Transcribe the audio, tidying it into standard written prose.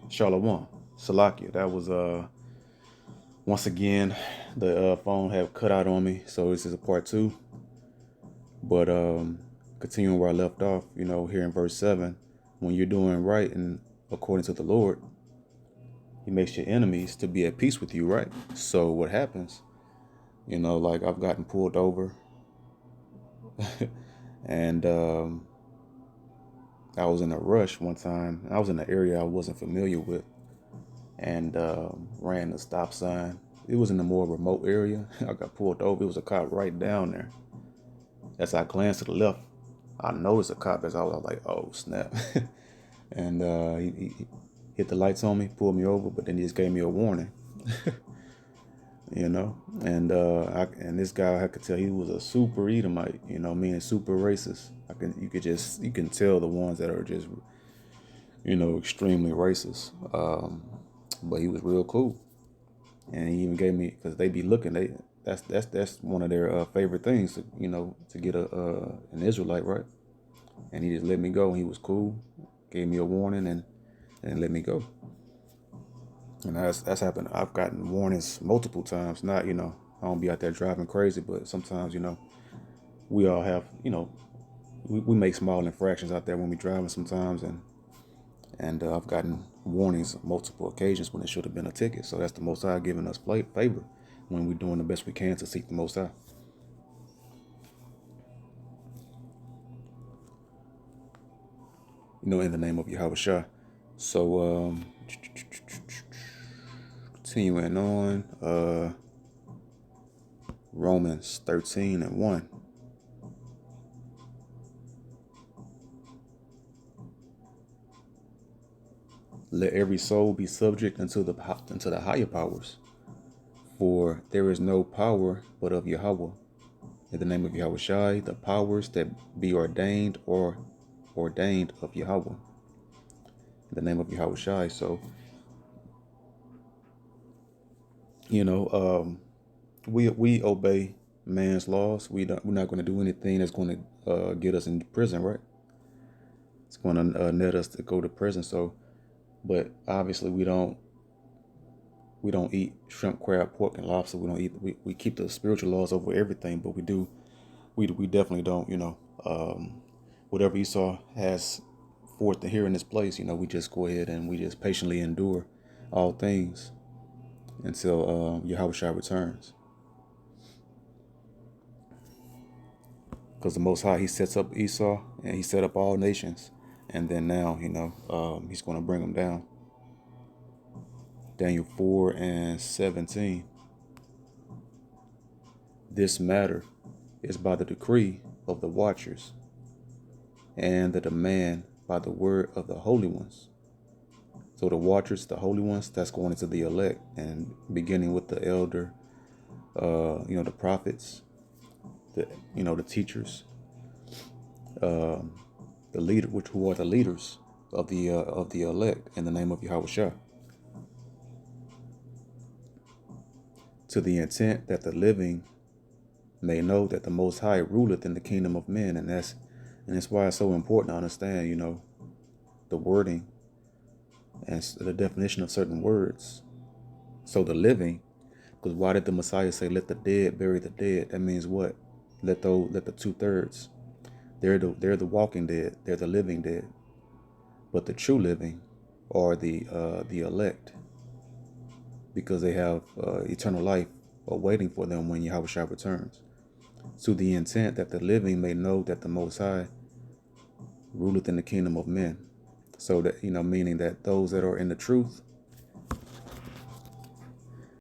Shalom, Salakia. That was once again the phone had cut out on me, so this is a part two. But continuing where I left off, here in verse 7, when you're doing right and according to the Lord, He makes your enemies to be at peace with you, right? So what happens? Like I've gotten pulled over, and I was in a rush one time. I was in an area I wasn't familiar with, and ran the stop sign. It was in a more remote area. I got pulled over. It was a cop right down there. As I glanced to the left, I noticed a cop. As I was like, "Oh snap!" And he hit the lights on me, pulled me over, but then he just gave me a warning. And this guy, I could tell he was a super Edomite. Meaning super racist. You can tell the ones that are just extremely racist. But he was real cool. And he even gave me, because they be looking, that's one of their favorite things to get an Israelite, right? And he just let me go. He was cool, gave me a warning, and let me go. And that's happened. I've gotten warnings multiple times. Not I don't be out there driving crazy, but sometimes we all have we make small infractions out there when we driving sometimes, and I've gotten warnings on multiple occasions when it should have been a ticket. So that's the Most High giving us favor when we're doing the best we can to seek the Most High. In the name of Yahawashi. So, continuing on, Romans 13:1. Let every soul be subject unto the higher powers, for there is no power but of Yahawah. In the name of Yahawashi, the powers that be ordained or ordained of Yahawah. In the name of Yahawashi. So, we obey man's laws. We're not going to do anything that's going to get us in prison, right? It's going to net us to go to prison. So, but obviously we don't eat shrimp, crab, pork, and lobster. We don't eat. We keep the spiritual laws over everything, but we definitely don't. Whatever Esau has forth to here in this place, we just go ahead and we just patiently endure all things until Yahawashi returns. Because the Most High, He sets up Esau and He set up all nations, and then now He's going to bring them down. Daniel 4:17. This matter is by the decree of the watchers, and the demand by the word of the holy ones. So the watchers, the holy ones, that's going into the elect, and beginning with the elder, the prophets, the teachers, the leader, who are the leaders of the elect in the name of Yahawashi, to the intent that the living may know that the Most High ruleth in the kingdom of men. And that's why it's so important to understand, the wording and the definition of certain words. So the living, because why did the Messiah say, "Let the dead bury the dead"? That means what? Let the 2/3. They're the walking dead. They're the living dead. But the true living are the elect, because they have eternal life awaiting for them when Yahawashi returns. To the intent that the living may know that the Most High ruleth in the kingdom of men. So that, meaning that those that are in the truth